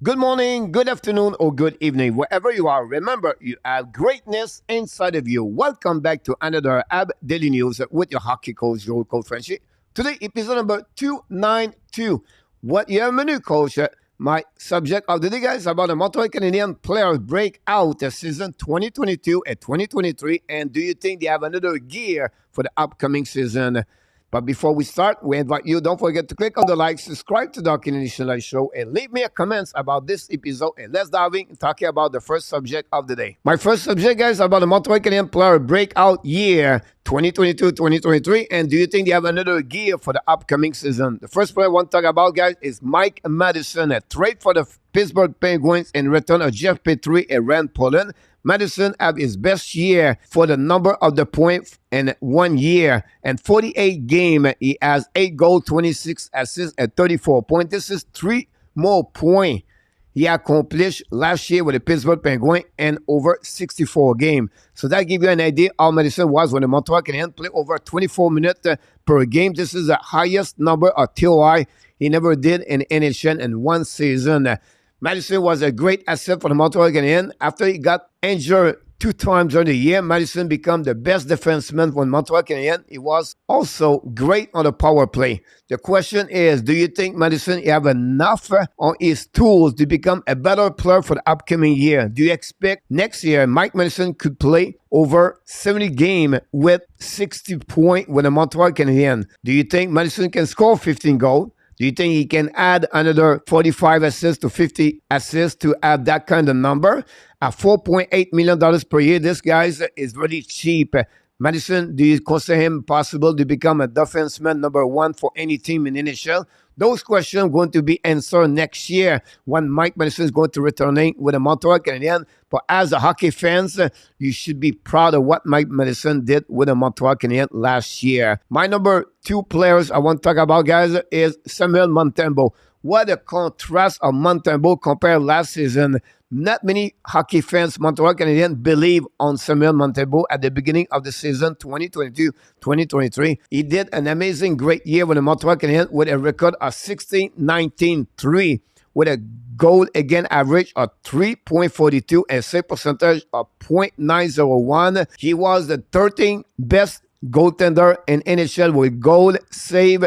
Good morning, good afternoon, or good evening, wherever you are. Remember, you have greatness inside of you. Welcome back to another AB Daily News with your hockey coach, your coach Frenchy. Today, episode number 292. What year menu, coach? My subject of the day, guys, about the Montreal Canadiens players breakout season 2022 and 2023. And do you think they have another gear for the upcoming season? But before we start, we invite you, don't forget to click on the like, subscribe to the Canadian Live Show, and leave me a comments about this episode. And let's dive in and talking about the first subject of the day. My first subject, guys, about the Montreal Canadiens player breakout year 2022-2023. And do you think they have another gear for the upcoming season? The first player I want to talk about, guys, is Mike Madison, a trade for the Pittsburgh Penguins in return of Jeff Petrie and Rand Poland. Madison had his best year for the number of the points in 1 year. And 48 games, he has 8 goals, 26 assists, and 34 points. This is 3 more points he accomplished last year with the Pittsburgh Penguins in over 64 games. So that gives you an idea how Madison was when the Montreal Canadiens played over 24 minutes per game. This is the highest number of TOI he never did in NHL in one season. Madison was a great asset for the Montreal Canadiens. After he got injured 2 times during the year, Madison became the best defenseman for Montreal Canadiens. He was also great on the power play. The question is, do you think Madison have enough on his tools to become a better player for the upcoming year? Do you expect next year Mike Madison could play over 70 games with 60 points with the Montreal Canadiens? Do you think Madison can score 15 goals? Do you think he can add another 45 assists to 50 assists to have that kind of number? At $4.8 million per year, this guy is really cheap. Madison, do you consider him possible to become a defenseman number 1 for any team in NHL? Those questions are going to be answered next year when Mike Madison is going to return with the Montreal Canadiens. But as a hockey fans, you should be proud of what Mike Madison did with the Montreal Canadiens last year. My number 2 players I want to talk about, guys, is Samuel Montembeault. What a contrast of Montembeault compared last season. Not many hockey fans, Montreal Canadiens, believe on Samuel Montembeault at the beginning of the season 2022-2023. He did an amazing, great year with the Montreal Canadiens with a record of 16-19-3 with a goal against average of 3.42 and save percentage of .901. He was the 13th best goaltender in NHL with goal save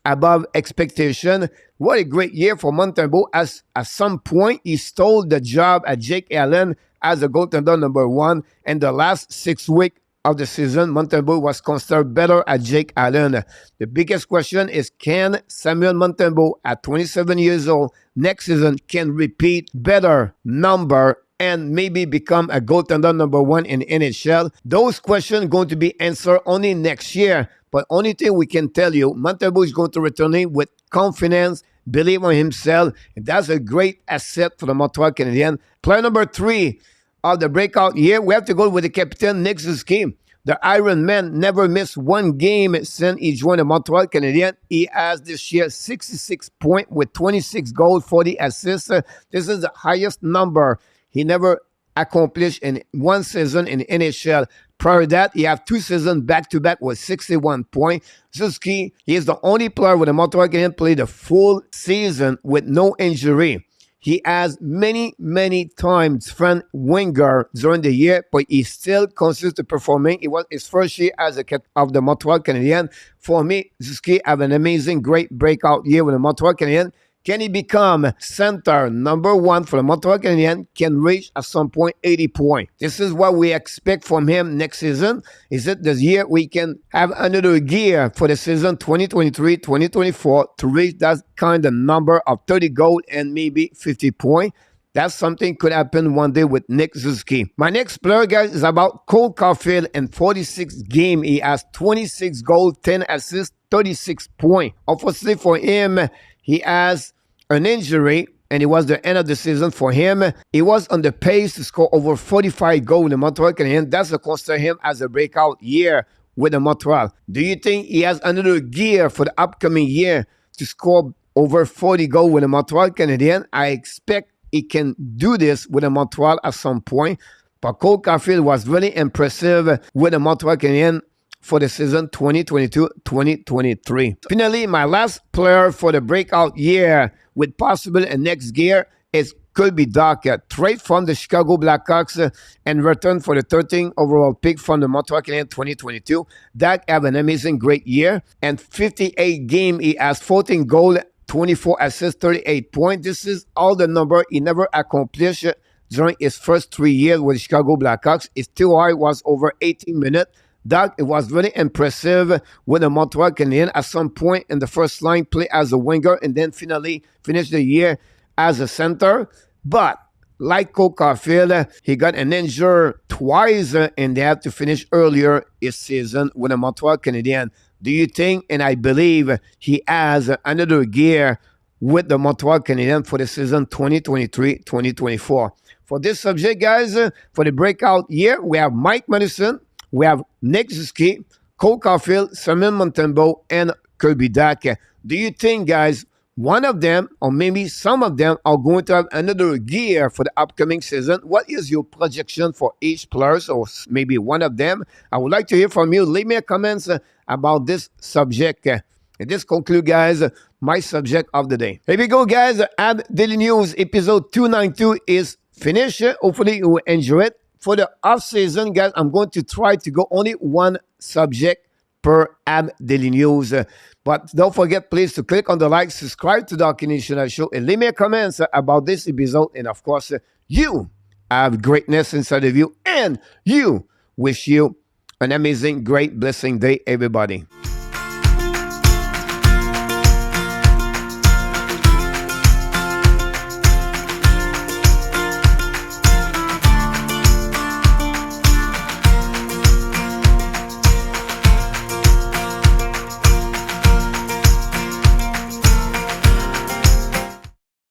above expectation. What a great year for Montembeault, as at some point he stole the job at Jake Allen as a goaltender number 1. In the last 6 weeks of the season, Montembeault was considered better at Jake Allen. The biggest question is, can Samuel Montembeault at 27 years old next season can repeat better number and maybe become a goaltender number 1 in NHL? Those questions are going to be answered only next year. But only thing we can tell you, Montembeault is going to return in with confidence, believe in himself, and that's a great asset for the Montreal Canadiens. Player number 3 of the breakout year, we have to go with the captain, Nick Suzuki. The Iron Man never missed 1 game since he joined the Montreal Canadiens. He has this year 66 points with 26 goals, 40 assists. This is the highest number he never accomplished in one season in NHL. Prior to that, he had 2 seasons back-to-back with 61 points. Suzuki, he is the only player with the Montreal Canadiens played a full season with no injury. He has many times front winger during the year, but he still consistently performing. It was his first year as a captain of the Montreal Canadiens. For me, Suzuki have an amazing, great breakout year with the Montreal Canadiens. Can he become center number 1 for the Montreal Canadiens? Can reach at some point 80 points. This is what we expect from him next season. Is it this year we can have another gear for the season 2023-2024 to reach that kind of number of 30 goals and maybe 50 points? That's something could happen one day with Nick Suzuki. My next player, guys, is about Cole Caulfield. In 46 games, he has 26 goals, 10 assists, 36 points. Unfortunately for him, he has an injury, and it was the end of the season for him. He was on the pace to score over 45 goals in the Montreal Canadiens. That's what consider him as a breakout year with the Montreal. Do you think he has another gear for the upcoming year to score over 40 goals with the Montreal Canadiens? I expect he can do this with the Montreal at some point. But Cole Caulfield was really impressive with the Montreal Canadiens for the season 2022-2023. Finally, my last player for the breakout year with possible a next gear is Kirby Dach, trade from the Chicago Blackhawks and return for the 13th overall pick from the Montreal Canadiens 2022. Dach have an amazing great year and 58 game. He has 14 goals, 24 assists, 38 points. This is all the number he never accomplished during his first 3 years with the Chicago Blackhawks. His TOI was over 18 minutes. Dach, it was really impressive with the Montreal Canadiens at some point in the first line, play as a winger, and then finally finish the year as a center. But like Cole Caulfield, he got an injury twice and they had to finish earlier his season with the Montreal Canadiens. Do you think, and I believe he has another gear with the Montreal Canadiens for the season 2023-2024? For this subject, guys, for the breakout year, we have Mike Madison, we have Nick Suzuki, Cole Caulfield, Simon Montembeault, and Kirby Dach. Do you think, guys, one of them or maybe some of them are going to have another gear for the upcoming season? What is your projection for each player or maybe one of them? I would like to hear from you. Leave me a comments about this subject. And this concludes, guys, my subject of the day. Here we go, guys. Ab Daily News episode 292 is finished. Hopefully you will enjoy it. For the off season, guys, I'm going to try to go only one subject per Ab Daily News. But don't forget, please, to click on the like, subscribe to the Canadian Show, and leave me a comment about this episode. And of course, you have greatness inside of you, and you wish you an amazing, great, blessing day, everybody.